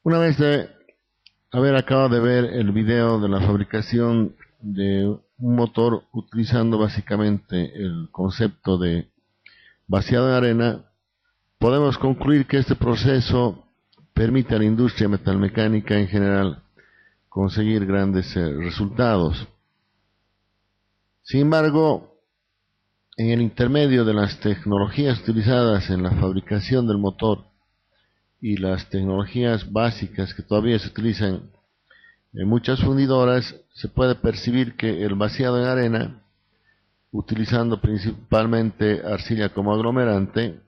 Una vez de haber acabado de ver el video de la fabricación de un motor utilizando básicamente el concepto de vaciado en arena, podemos concluir que este proceso permite a la industria metalmecánica en general conseguir grandes resultados. Sin embargo, en el intermedio de las tecnologías utilizadas en la fabricación del motor y las tecnologías básicas que todavía se utilizan en muchas fundidoras, se puede percibir que el vaciado en arena, utilizando principalmente arcilla como aglomerante,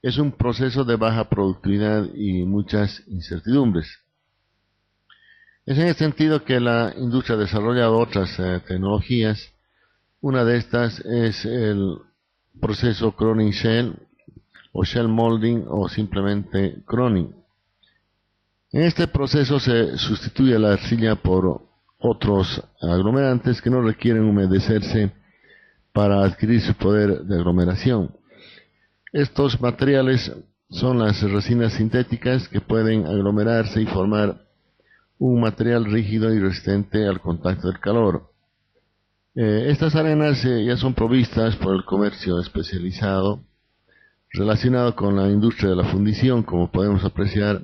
es un proceso de baja productividad y muchas incertidumbres. Es en este sentido que la industria ha desarrollado otras tecnologías. Una de estas es el proceso Cronin Shell o Shell Molding o simplemente Cronin. En este proceso se sustituye la arcilla por otros aglomerantes que no requieren humedecerse para adquirir su poder de aglomeración. Estos materiales son las resinas sintéticas que pueden aglomerarse y formar un material rígido y resistente al contacto del calor. Estas arenas ya son provistas por el comercio especializado relacionado con la industria de la fundición, como podemos apreciar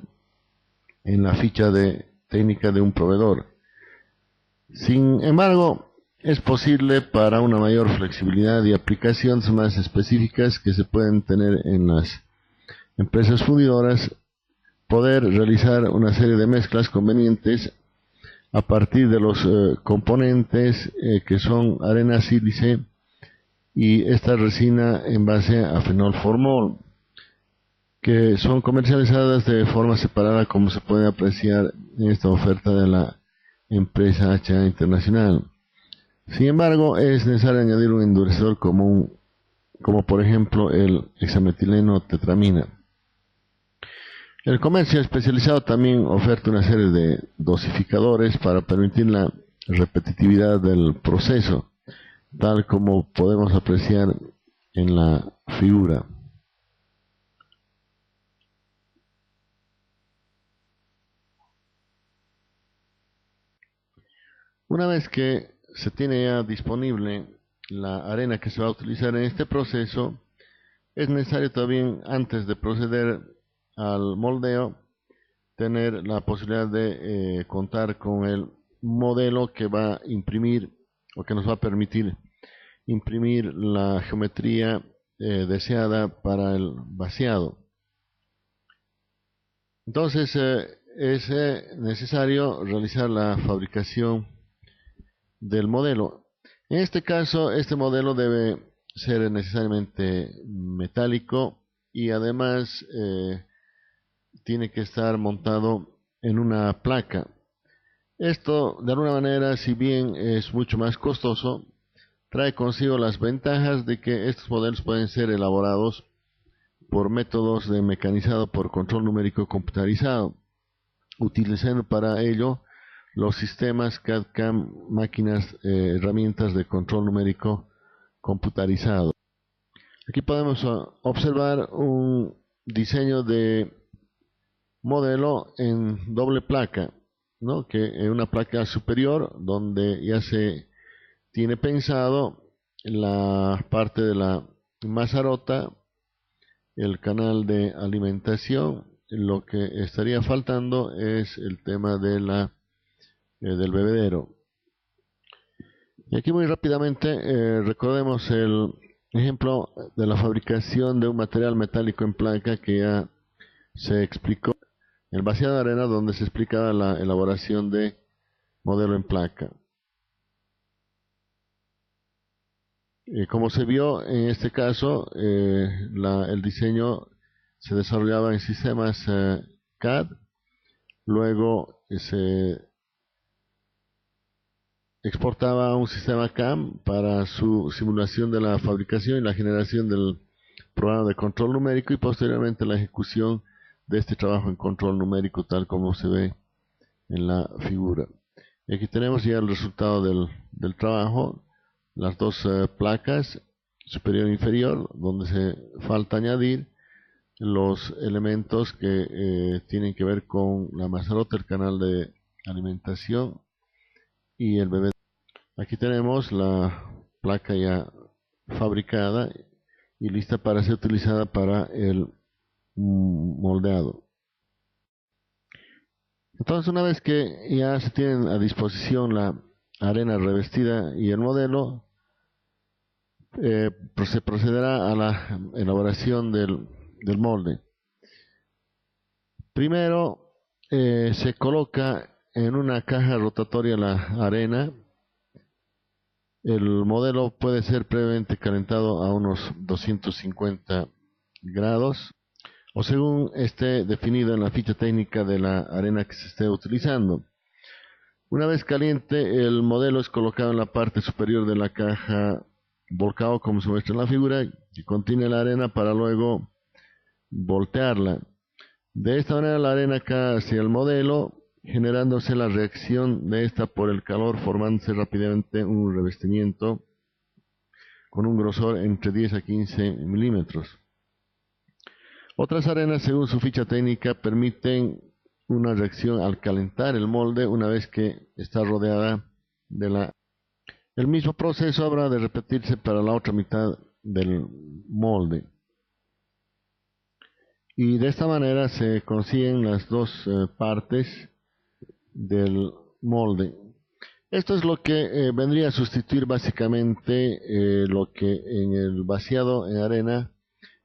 en la ficha de técnica de un proveedor. Sin embargo, es posible para una mayor flexibilidad y aplicaciones más específicas que se pueden tener en las empresas fundidoras, poder realizar una serie de mezclas convenientes a partir de los componentes que son arena sílice y esta resina en base a fenolformol, que son comercializadas de forma separada, como se puede apreciar en esta oferta de la empresa HA Internacional. Sin embargo, es necesario añadir un endurecedor común, como por ejemplo el hexametileno tetramina. El comercio especializado también oferta una serie de dosificadores para permitir la repetitividad del proceso, tal como podemos apreciar en la figura. Una vez que se tiene ya disponible la arena que se va a utilizar en este proceso, es necesario también, antes de proceder al moldeo, tener la posibilidad de contar con el modelo que va a imprimir o que nos va a permitir imprimir la geometría deseada para el vaciado. Entonces es necesario realizar la fabricación del modelo. En este caso, este modelo debe ser necesariamente metálico y además tiene que estar montado en una placa. Esto, de alguna manera, si bien es mucho más costoso, trae consigo las ventajas de que estos modelos pueden ser elaborados por métodos de mecanizado por control numérico computarizado, utilizando para ello los sistemas CAD/CAM, máquinas, herramientas de control numérico computarizado. Aquí podemos observar un diseño de modelo en doble placa, ¿no? Que en una placa superior donde ya se tiene pensado la parte de la mazarota, el canal de alimentación. Lo que estaría faltando es el tema de del bebedero. Y aquí muy rápidamente recordemos el ejemplo de la fabricación de un material metálico en placa que ya se explicó, el vaciado de arena, donde se explicaba la elaboración de modelo en placa. Como se vio en este caso, el diseño se desarrollaba en sistemas CAD, luego se exportaba a un sistema CAM para su simulación de la fabricación y la generación del programa de control numérico y posteriormente la ejecución de este trabajo en control numérico tal como se ve en la figura. Y aquí tenemos ya el resultado del trabajo, las dos placas superior e inferior, donde se falta añadir los elementos que tienen que ver con la mazarota, el canal de alimentación y el bebé. Aquí tenemos la placa ya fabricada y lista para ser utilizada para el moldeado. Entonces, una vez que ya se tienen a disposición la arena revestida y el modelo, se procederá a la elaboración del molde. Primero se coloca en una caja rotatoria la arena. El modelo puede ser previamente calentado a unos 250 grados o según esté definido en la ficha técnica de la arena que se esté utilizando. Una vez caliente, el modelo es colocado en la parte superior de la caja, volcado como se muestra en la figura, que contiene la arena para luego voltearla. De esta manera la arena cae hacia el modelo, generándose la reacción de esta por el calor, formándose rápidamente un revestimiento con un grosor entre 10 a 15 milímetros. Otras arenas, según su ficha técnica, permiten una reacción al calentar el molde una vez que está rodeada de la... El mismo proceso habrá de repetirse para la otra mitad del molde. Y de esta manera se consiguen las dos partes del molde. Esto es lo que vendría a sustituir básicamente lo que en el vaciado en arena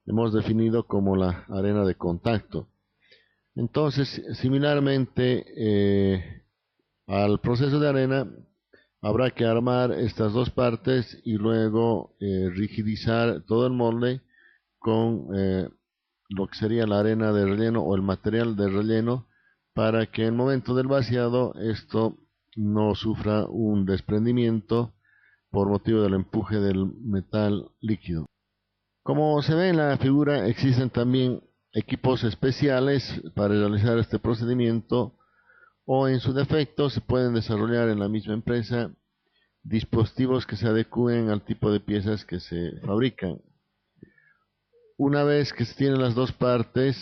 hemos definido como la arena de contacto. Entonces, similarmente al proceso de arena, habrá que armar estas dos partes y luego rigidizar todo el molde con lo que sería la arena de relleno o el material de relleno para que en el momento del vaciado esto no sufra un desprendimiento por motivo del empuje del metal líquido. Como se ve en la figura, existen también equipos especiales para realizar este procedimiento o en su defecto se pueden desarrollar en la misma empresa dispositivos que se adecúen al tipo de piezas que se fabrican. Una vez que se tienen las dos partes,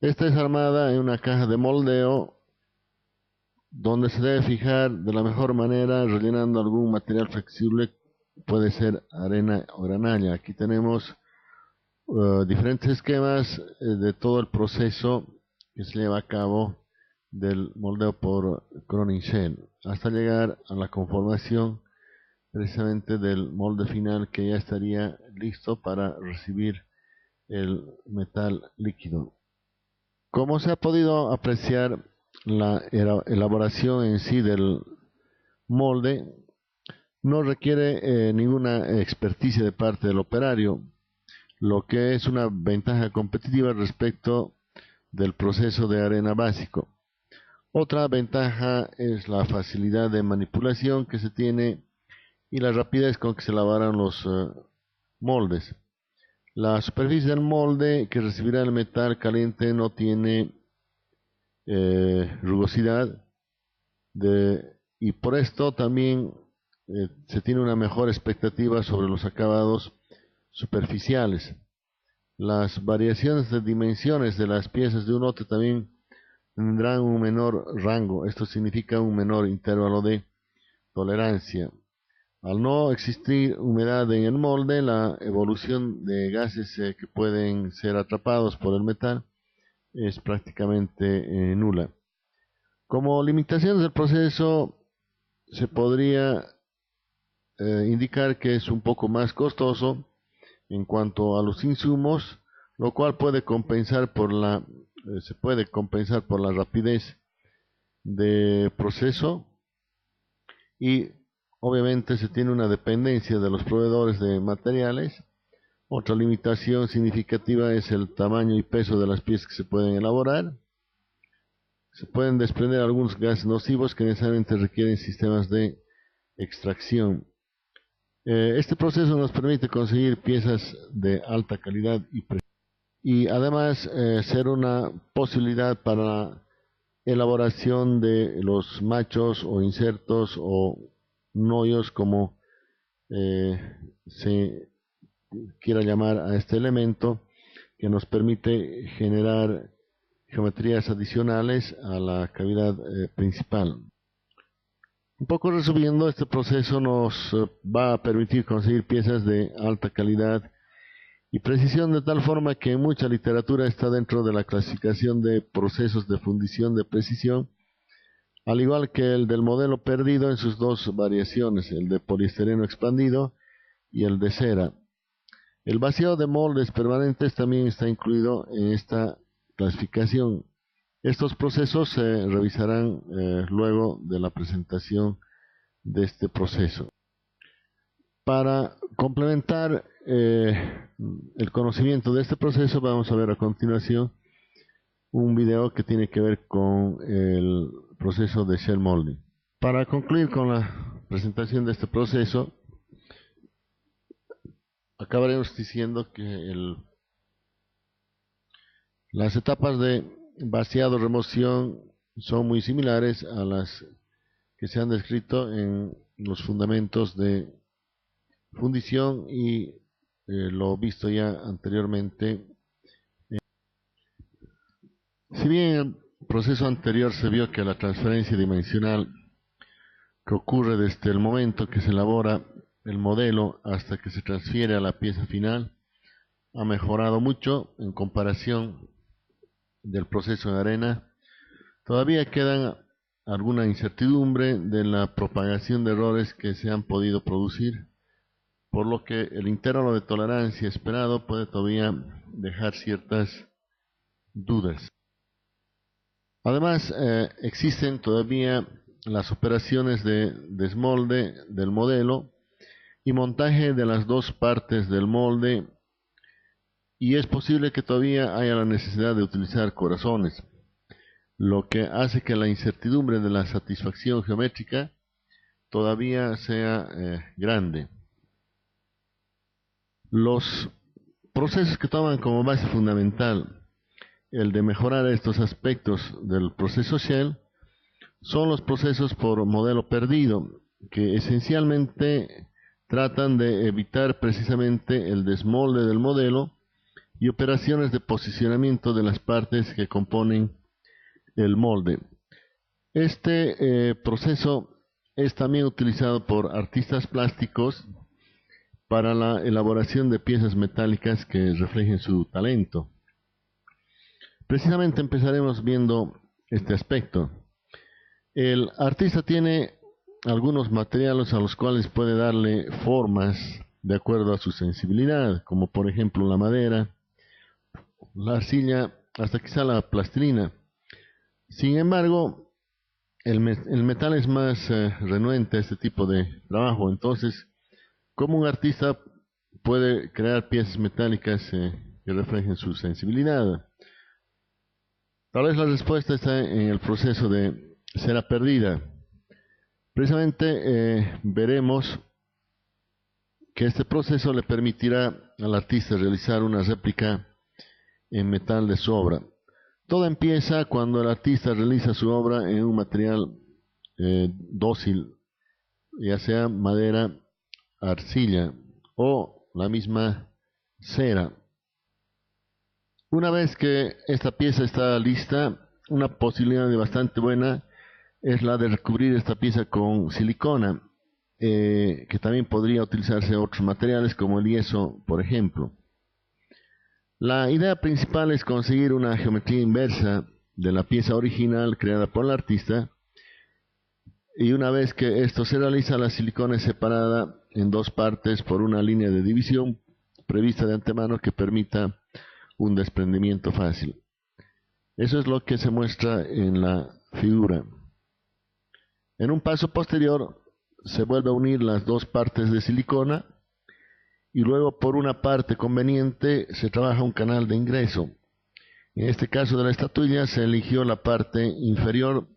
esta es armada en una caja de moldeo donde se debe fijar de la mejor manera rellenando algún material flexible, puede ser arena o granalla. Aquí tenemos diferentes esquemas de todo el proceso que se lleva a cabo del moldeo por Cronin Shell hasta llegar a la conformación precisamente del molde final que ya estaría listo para recibir el metal líquido. Como se ha podido apreciar, la elaboración en sí del molde no requiere ninguna experticia de parte del operario, lo que es una ventaja competitiva respecto del proceso de arena básico. Otra ventaja es la facilidad de manipulación que se tiene y la rapidez con que se elaboran los moldes. La superficie del molde que recibirá el metal caliente no tiene rugosidad y por esto también se tiene una mejor expectativa sobre los acabados superficiales. Las variaciones de dimensiones de las piezas de un lote también tendrán un menor rango. Esto significa un menor intervalo de tolerancia. Al no existir humedad en el molde, la evolución de gases que pueden ser atrapados por el metal es prácticamente nula. Como limitaciones del proceso, se podría indicar que es un poco más costoso en cuanto a los insumos, lo cual puede compensar se puede compensar por la rapidez de proceso y obviamente se tiene una dependencia de los proveedores de materiales. Otra limitación significativa es el tamaño y peso de las piezas que se pueden elaborar. Se pueden desprender algunos gases nocivos que necesariamente requieren sistemas de extracción. Este proceso nos permite conseguir piezas de alta calidad y además ser una posibilidad para la elaboración de los machos o insertos o noyos, como se quiera llamar a este elemento, que nos permite generar geometrías adicionales a la cavidad principal. Un poco resumiendo, este proceso nos va a permitir conseguir piezas de alta calidad y precisión, de tal forma que en mucha literatura está dentro de la clasificación de procesos de fundición de precisión, al igual que el del modelo perdido en sus dos variaciones, el de poliestireno expandido y el de cera. El vaciado de moldes permanentes también está incluido en esta clasificación. Estos procesos se revisarán luego de la presentación de este proceso. Para complementar el conocimiento de este proceso, vamos a ver a continuación un video que tiene que ver con el proceso de shell molding. Para concluir con la presentación de este proceso, acabaremos diciendo que las etapas de vaciado, remoción son muy similares a las que se han descrito en los fundamentos de fundición y lo visto ya anteriormente. Si bien en el proceso anterior se vio que la transferencia dimensional que ocurre desde el momento que se elabora el modelo hasta que se transfiere a la pieza final ha mejorado mucho en comparación del proceso de arena, todavía quedan alguna incertidumbre de la propagación de errores que se han podido producir, por lo que el intervalo de tolerancia esperado puede todavía dejar ciertas dudas. Además, existen todavía las operaciones de desmolde del modelo y montaje de las dos partes del molde, y es posible que todavía haya la necesidad de utilizar corazones, lo que hace que la incertidumbre de la satisfacción geométrica todavía sea grande. Los procesos que toman como base fundamental el de mejorar estos aspectos del proceso shell son los procesos por modelo perdido, que esencialmente tratan de evitar precisamente el desmolde del modelo y operaciones de posicionamiento de las partes que componen el molde. Este proceso es también utilizado por artistas plásticos para la elaboración de piezas metálicas que reflejen su talento. Precisamente empezaremos viendo este aspecto. El artista tiene algunos materiales a los cuales puede darle formas de acuerdo a su sensibilidad, como por ejemplo la madera, la arcilla, hasta quizá la plastilina. Sin embargo, el metal es más renuente a este tipo de trabajo. Entonces, ¿cómo un artista puede crear piezas metálicas que reflejen su sensibilidad? Tal vez la respuesta está en el proceso de cera perdida. Precisamente veremos que este proceso le permitirá al artista realizar una réplica en metal de su obra. Todo empieza cuando el artista realiza su obra en un material dócil, ya sea madera, arcilla o la misma cera. Una vez que esta pieza está lista, una posibilidad bastante buena es la de recubrir esta pieza con silicona, que también podría utilizarse otros materiales como el yeso, por ejemplo. La idea principal es conseguir una geometría inversa de la pieza original creada por el artista, y una vez que esto se realiza, la silicona es separada en dos partes por una línea de división prevista de antemano que permita un desprendimiento fácil. Eso es lo que se muestra en la figura. En un paso posterior se vuelve a unir las dos partes de silicona y luego por una parte conveniente se trabaja un canal de ingreso. En este caso de la estatuilla se eligió la parte inferior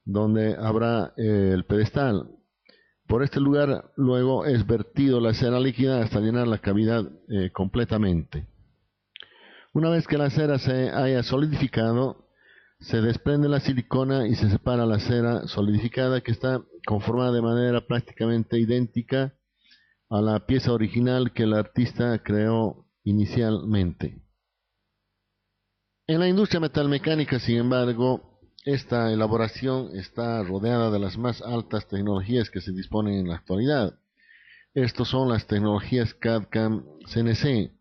donde habrá el pedestal. Por este lugar luego es vertido la cera líquida hasta llenar la cavidad completamente. Una vez que la cera se haya solidificado, se desprende la silicona y se separa la cera solidificada, que está conformada de manera prácticamente idéntica a la pieza original que el artista creó inicialmente. En la industria metalmecánica, sin embargo, esta elaboración está rodeada de las más altas tecnologías que se disponen en la actualidad. Estos son las tecnologías CAD/CAM CNC.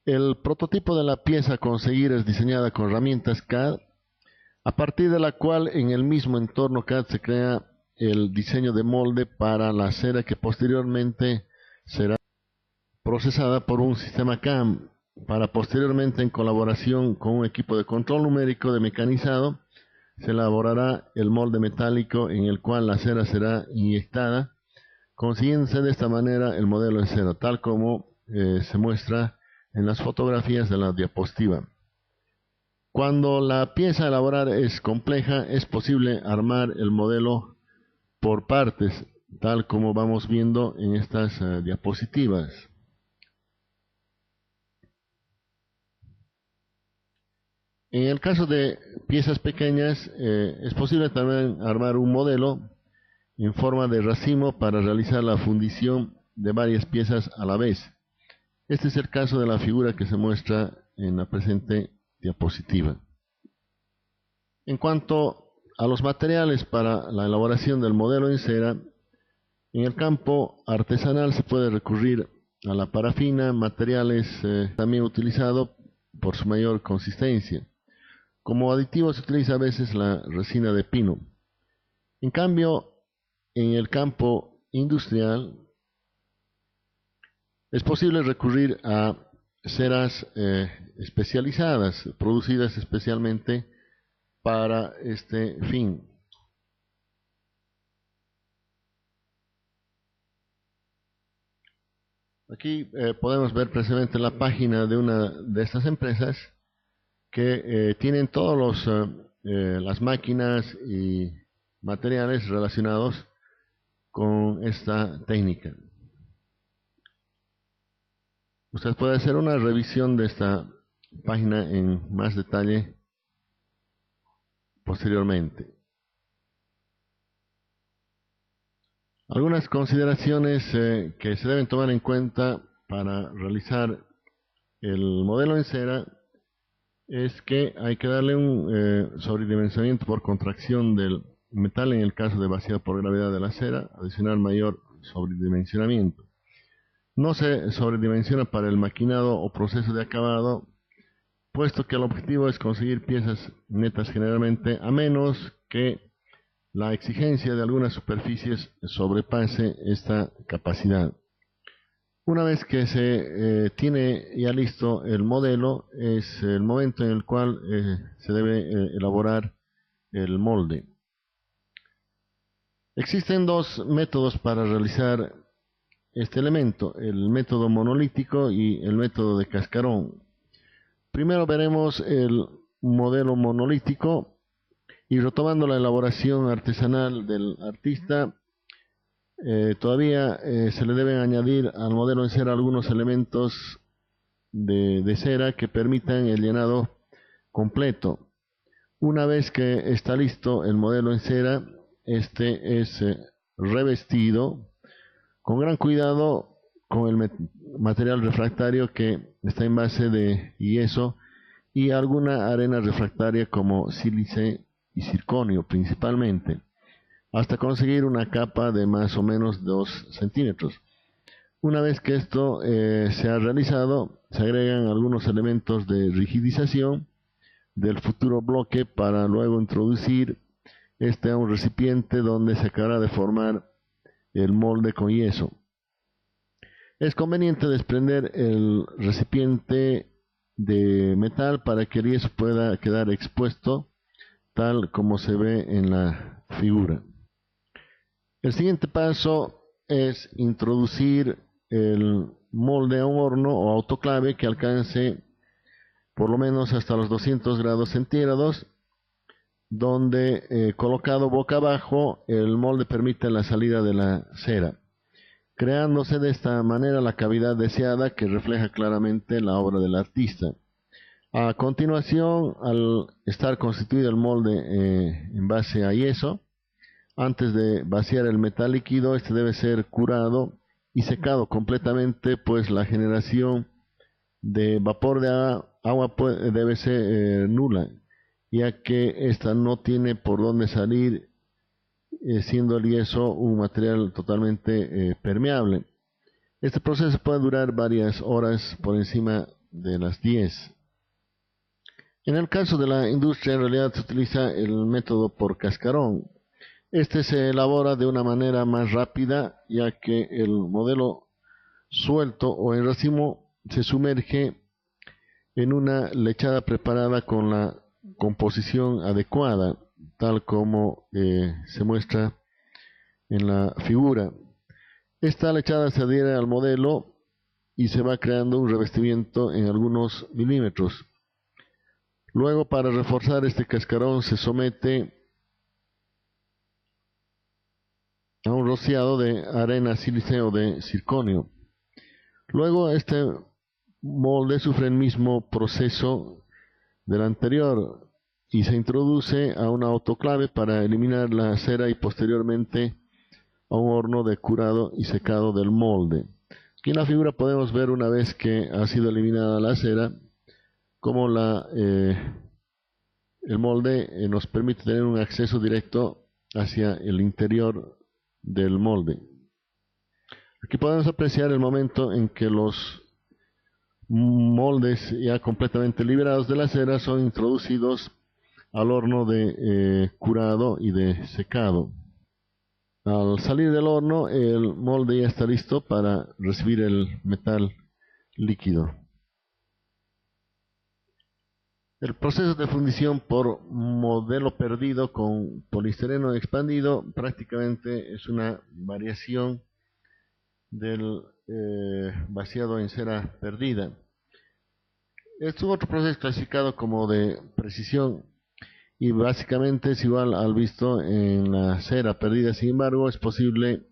El prototipo de la pieza a conseguir es diseñada con herramientas CAD, a partir de la cual en el mismo entorno CAD se crea el diseño de molde para la cera que posteriormente será procesada por un sistema CAM, para posteriormente, en colaboración con un equipo de control numérico de mecanizado, se elaborará el molde metálico en el cual la cera será inyectada, consiguiéndose de esta manera el modelo en cera, tal como se muestra en las fotografías de la diapositiva. Cuando la pieza a elaborar es compleja, es posible armar el modelo por partes, tal como vamos viendo en estas diapositivas. En el caso de piezas pequeñas, es posible también armar un modelo en forma de racimo para realizar la fundición de varias piezas a la vez. Este es el caso de la figura que se muestra en la presente diapositiva. En cuanto a los materiales para la elaboración del modelo en cera, en el campo artesanal se puede recurrir a la parafina, materiales también utilizados por su mayor consistencia. Como aditivo se utiliza a veces la resina de pino. En cambio, en el campo industrial es posible recurrir a ceras especializadas, producidas especialmente para este fin. Aquí podemos ver precisamente la página de una de estas empresas que tienen todas las máquinas y materiales relacionados con esta técnica. Usted puede hacer una revisión de esta página en más detalle posteriormente. Algunas consideraciones que se deben tomar en cuenta para realizar el modelo en cera es que hay que darle un sobredimensionamiento por contracción del metal en el caso de vaciado por gravedad de la cera, adicional mayor sobredimensionamiento. No se sobredimensiona para el maquinado o proceso de acabado, puesto que el objetivo es conseguir piezas netas generalmente, a menos que la exigencia de algunas superficies sobrepase esta capacidad. Una vez que se tiene ya listo el modelo, es el momento en el cual se debe elaborar el molde. Existen dos métodos para realizar este elemento, el método monolítico y el método de cascarón. Primero veremos el modelo monolítico y, retomando la elaboración artesanal del artista, todavía se le deben añadir al modelo en cera algunos elementos de cera que permitan el llenado completo. Una vez que está listo el modelo en cera, este es revestido con gran cuidado con el material refractario que está en base de yeso y alguna arena refractaria como sílice y circonio principalmente, hasta conseguir una capa de más o menos 2 centímetros. Una vez que esto se ha realizado, se agregan algunos elementos de rigidización del futuro bloque para luego introducir este a un recipiente donde se acabará de formar el molde con yeso. Es conveniente desprender el recipiente de metal para que el yeso pueda quedar expuesto tal como se ve en la figura. El siguiente paso es introducir el molde a un horno o autoclave que alcance por lo menos hasta los 200 grados centígrados, donde colocado boca abajo el molde permite la salida de la cera, creándose de esta manera la cavidad deseada que refleja claramente la obra del artista. A continuación, al estar constituido el molde en base a yeso, antes de vaciar el metal líquido, este debe ser curado y secado completamente, pues la generación de vapor de agua agua debe ser nula, ya que ésta no tiene por dónde salir, siendo el yeso un material totalmente permeable. Este proceso puede durar varias horas por encima de las 10. En el caso de la industria, en realidad se utiliza el método por cascarón. Este se elabora de una manera más rápida, ya que el modelo suelto o en racimo se sumerge en una lechada preparada con la composición adecuada, tal como se muestra en la figura. Esta lechada se adhiere al modelo y se va creando un revestimiento en algunos milímetros. Luego, para reforzar este cascarón se somete a un rociado de arena sílice o de circonio. Luego este molde sufre el mismo proceso del anterior y se introduce a una autoclave para eliminar la cera y posteriormente a un horno de curado y secado del molde. Aquí en la figura podemos ver, una vez que ha sido eliminada la cera, cómo el molde nos permite tener un acceso directo hacia el interior del molde. Aquí podemos apreciar el momento en que los moldes ya completamente liberados de la cera son introducidos al horno de curado y de secado. Al salir del horno, el molde ya está listo para recibir el metal líquido. El proceso de fundición por modelo perdido con poliestireno expandido prácticamente es una variación del vaciado en cera perdida. Este es otro proceso clasificado como de precisión y básicamente es igual al visto en la cera perdida. Sin embargo, es posible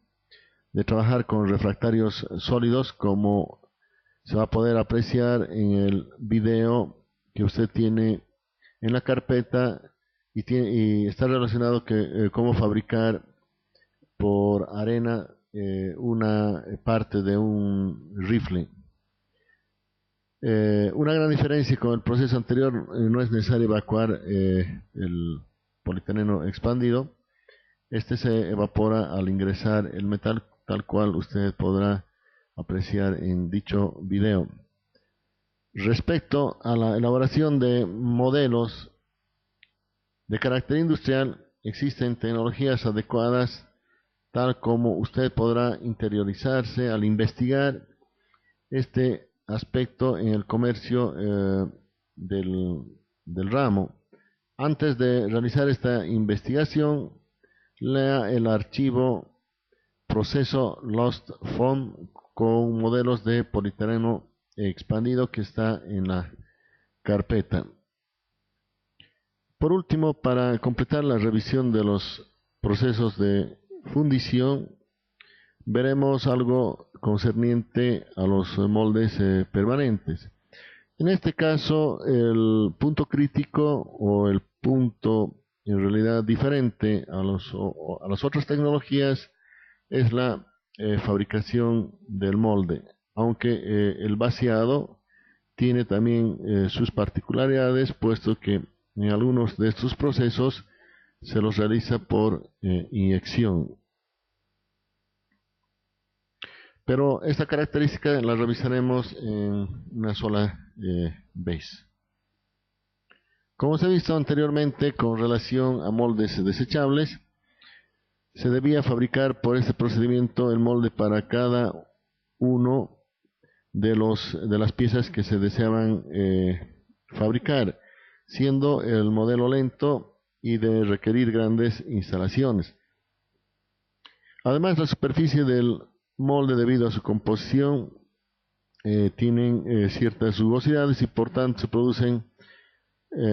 de trabajar con refractarios sólidos, como se va a poder apreciar en el video que usted tiene en la carpeta, y está relacionado que cómo fabricar por arena una parte de un rifle. Una gran diferencia con el proceso anterior: no es necesario evacuar el polietileno expandido. Este se evapora al ingresar el metal, tal cual usted podrá apreciar en dicho video. Respecto a la elaboración de modelos de carácter industrial, existen tecnologías adecuadas, tal como usted podrá interiorizarse al investigar este aspecto en el comercio del ramo. Antes de realizar esta investigación, lea el archivo Proceso Lost Form con modelos de polietileno expandido que está en la carpeta. Por último, para completar la revisión de los procesos de fundición, veremos algo concerniente a los moldes permanentes. En este caso, el punto crítico, o el punto en realidad diferente a las otras tecnologías, es la fabricación del molde, aunque el vaciado tiene también sus particularidades, puesto que en algunos de estos procesos se los realiza por inyección. Pero esta característica la revisaremos en una sola vez. Como se ha visto anteriormente, con relación a moldes desechables, se debía fabricar por este procedimiento el molde para cada uno de las piezas que se deseaban fabricar, siendo el modelo lento y de requerir grandes instalaciones. Además, la superficie del molde, debido a su composición, tienen ciertas rugosidades y por tanto se producen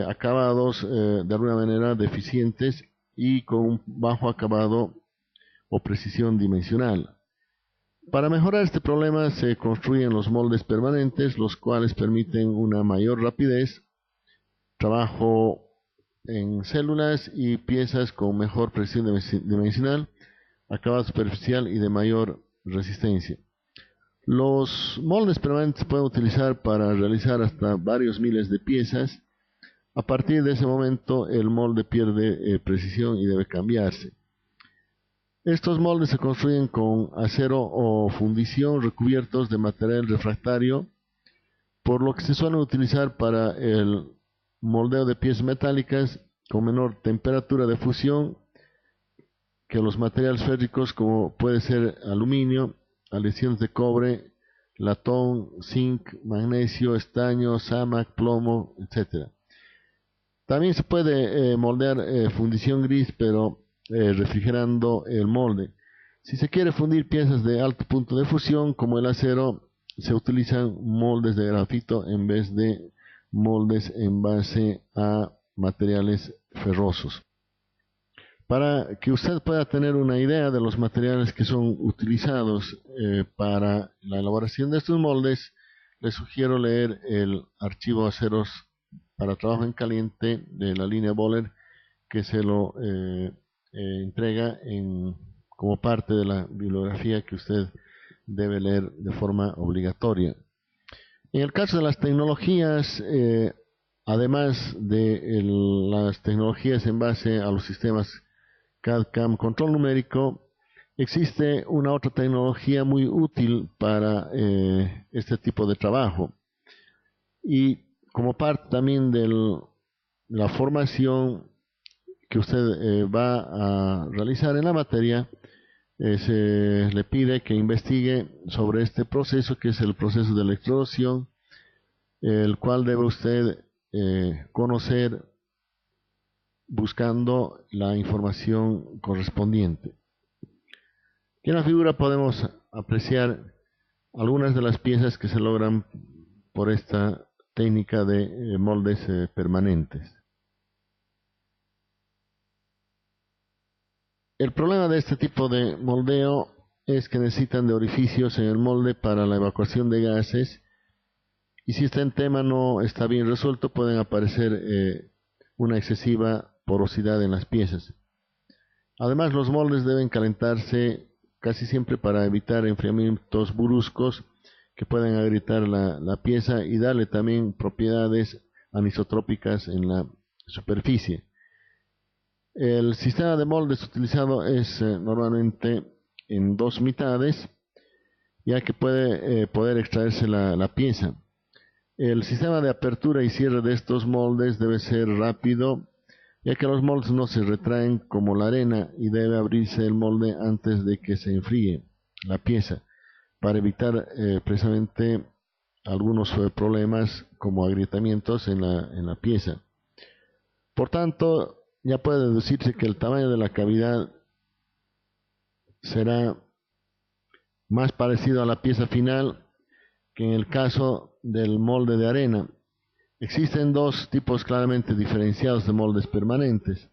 acabados de alguna manera deficientes y con un bajo acabado o precisión dimensional. Para mejorar este problema se construyen los moldes permanentes, los cuales permiten una mayor rapidez, trabajo en células y piezas con mejor precisión dimensional, acabado superficial y de mayor resistencia. Los moldes permanentes se pueden utilizar para realizar hasta varios miles de piezas. A partir de ese momento el molde pierde precisión y debe cambiarse. Estos moldes se construyen con acero o fundición recubiertos de material refractario, por lo que se suelen utilizar para el moldeo de piezas metálicas con menor temperatura de fusión que los materiales férricos, como puede ser aluminio, aleaciones de cobre, latón, zinc, magnesio, estaño, sámac, plomo, etc. También se puede moldear fundición gris, pero refrigerando el molde. Si se quiere fundir piezas de alto punto de fusión, como el acero, se utilizan moldes de grafito en vez de moldes en base a materiales ferrosos. Para que usted pueda tener una idea de los materiales que son utilizados para la elaboración de estos moldes, le sugiero leer el archivo Aceros para trabajo en caliente de la línea Bohler, que se lo entrega como parte de la bibliografía que usted debe leer de forma obligatoria. En el caso de las tecnologías, además de las tecnologías en base a los sistemas CAD/CAM control numérico, existe una otra tecnología muy útil para este tipo de trabajo, y como parte también de la formación que usted va a realizar en la materia, se le pide que investigue sobre este proceso, que es el proceso de electroerosión, el cual debe usted conocer buscando la información correspondiente. Aquí en la figura podemos apreciar algunas de las piezas que se logran por esta técnica de moldes permanentes. El problema de este tipo de moldeo es que necesitan de orificios en el molde para la evacuación de gases, y si este tema no está bien resuelto, pueden aparecer una excesiva porosidad en las piezas. Además, los moldes deben calentarse casi siempre para evitar enfriamientos bruscos que pueden agrietar la pieza y darle también propiedades anisotrópicas en la superficie. El sistema de moldes utilizado es normalmente en dos mitades, ya que puede poder extraerse la pieza. El sistema de apertura y cierre de estos moldes debe ser rápido, ya que los moldes no se retraen como la arena, y debe abrirse el molde antes de que se enfríe la pieza, para evitar precisamente algunos problemas como agrietamientos en la pieza. Por tanto, ya puede deducirse que el tamaño de la cavidad será más parecido a la pieza final que en el caso del molde de arena. Existen dos tipos claramente diferenciados de moldes permanentes: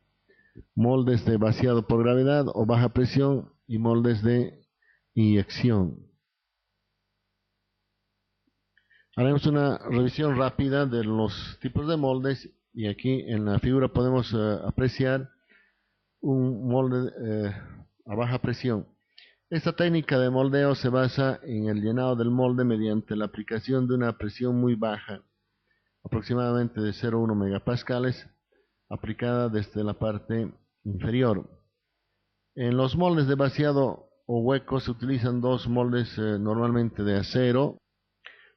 moldes de vaciado por gravedad o baja presión y moldes de inyección. Haremos una revisión rápida de los tipos de moldes, y aquí en la figura podemos apreciar un molde a baja presión. Esta técnica de moldeo se basa en el llenado del molde mediante la aplicación de una presión muy baja, aproximadamente de 0,1 megapascales, aplicada desde la parte inferior. En los moldes de vaciado o hueco se utilizan dos moldes normalmente de acero,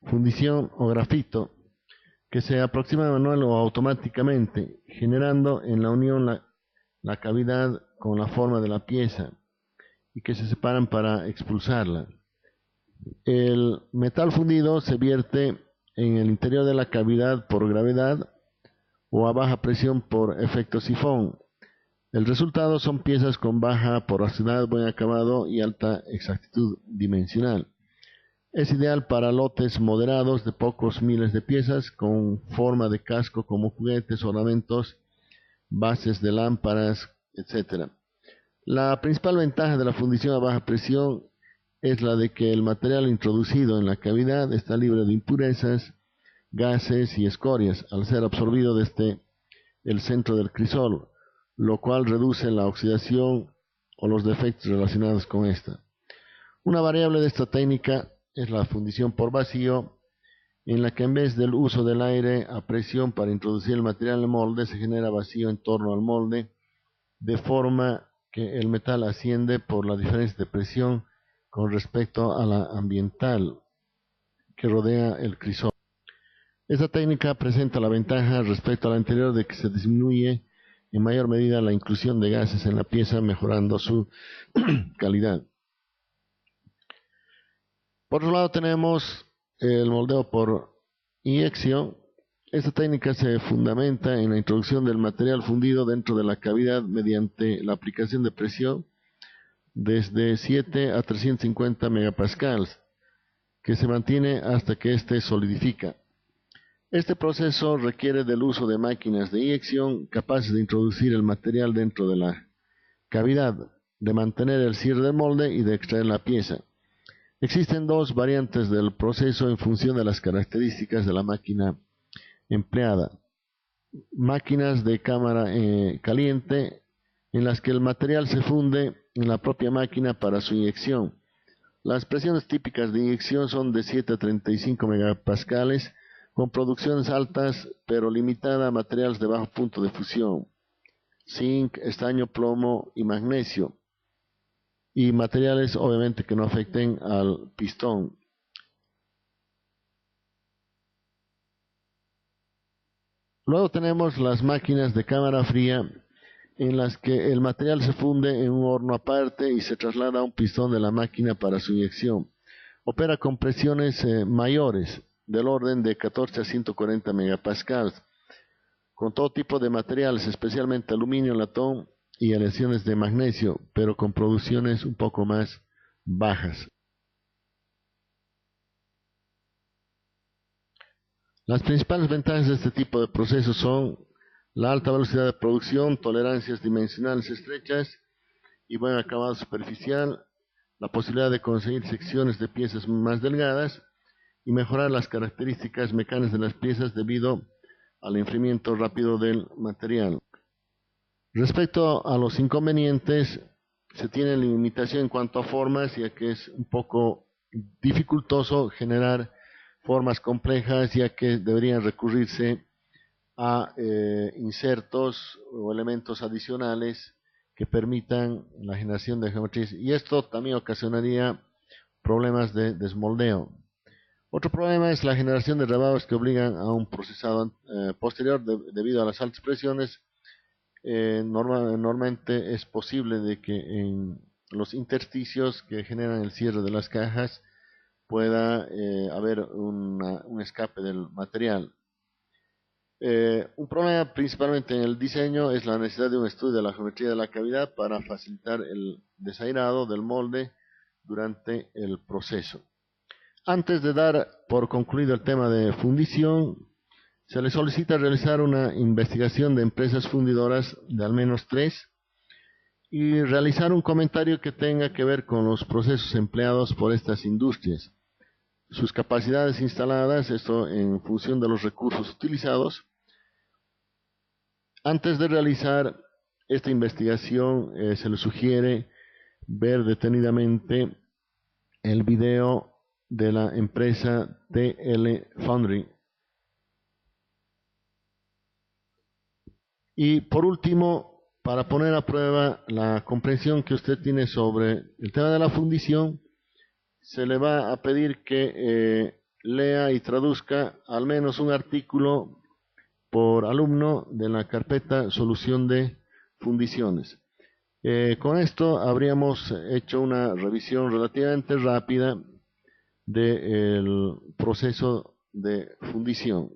fundición o grafito, que se aproximan manual o automáticamente, generando en la unión la cavidad con la forma de la pieza, y que se separan para expulsarla. El metal fundido se vierte en el interior de la cavidad por gravedad o a baja presión por efecto sifón. El resultado son piezas con baja porosidad, buen acabado y alta exactitud dimensional. Es ideal para lotes moderados de pocos miles de piezas, con forma de casco como juguetes, ornamentos, bases de lámparas, etc. La principal ventaja de la fundición a baja presión es la de que el material introducido en la cavidad está libre de impurezas, gases y escorias, al ser absorbido desde el centro del crisol, lo cual reduce la oxidación o los defectos relacionados con esta. Una variable de esta técnica es la fundición por vacío, en la que en vez del uso del aire a presión para introducir el material en el molde, se genera vacío en torno al molde, de forma que el metal asciende por la diferencia de presión con respecto a la ambiental que rodea el crisol. Esta técnica presenta la ventaja respecto a la anterior de que se disminuye en mayor medida la inclusión de gases en la pieza, mejorando su calidad. Por otro lado tenemos el moldeo por inyección. Esta técnica se fundamenta en la introducción del material fundido dentro de la cavidad mediante la aplicación de presión desde 7 a 350 megapascales, que se mantiene hasta que éste solidifica. Este proceso requiere del uso de máquinas de inyección capaces de introducir el material dentro de la cavidad, de mantener el cierre del molde y de extraer la pieza. Existen dos variantes del proceso en función de las características de la máquina empleada. Máquinas de cámara caliente, en las que el material se funde en la propia máquina para su inyección. Las presiones típicas de inyección son de 7 a 35 megapascales, con producciones altas pero limitada a materiales de bajo punto de fusión, zinc, estaño, plomo y magnesio, y materiales obviamente que no afecten al pistón. Luego tenemos las máquinas de cámara fría, en las que el material se funde en un horno aparte y se traslada a un pistón de la máquina para su inyección. Opera con presiones mayores, del orden de 14 a 140 megapascales, con todo tipo de materiales, especialmente aluminio, latón y aleaciones de magnesio, pero con producciones un poco más bajas. Las principales ventajas de este tipo de procesos son la alta velocidad de producción, tolerancias dimensionales estrechas y buen acabado superficial, la posibilidad de conseguir secciones de piezas más delgadas y mejorar las características mecánicas de las piezas debido al enfriamiento rápido del material. Respecto a los inconvenientes, se tiene limitación en cuanto a formas, ya que es un poco dificultoso generar formas complejas, ya que deberían recurrirse a insertos o elementos adicionales que permitan la generación de geometrías, y esto también ocasionaría problemas de desmoldeo. Otro problema es la generación de rebados que obligan a un procesado posterior debido a las altas presiones. Normalmente es posible de que en los intersticios que generan el cierre de las cajas pueda haber un escape del material. Un problema principalmente en el diseño es la necesidad de un estudio de la geometría de la cavidad para facilitar el desairado del molde durante el proceso. Antes de dar por concluido el tema de fundición, se le solicita realizar una investigación de empresas fundidoras de al menos 3 y realizar un comentario que tenga que ver con los procesos empleados por estas industrias, sus capacidades instaladas, esto en función de los recursos utilizados. Antes de realizar esta investigación, se le sugiere ver detenidamente el video de la empresa TL Foundry. Y por último, para poner a prueba la comprensión que usted tiene sobre el tema de la fundición, se le va a pedir que lea y traduzca al menos un artículo por alumno de la carpeta Solución de Fundiciones. Con esto habríamos hecho una revisión relativamente rápida del proceso de fundición.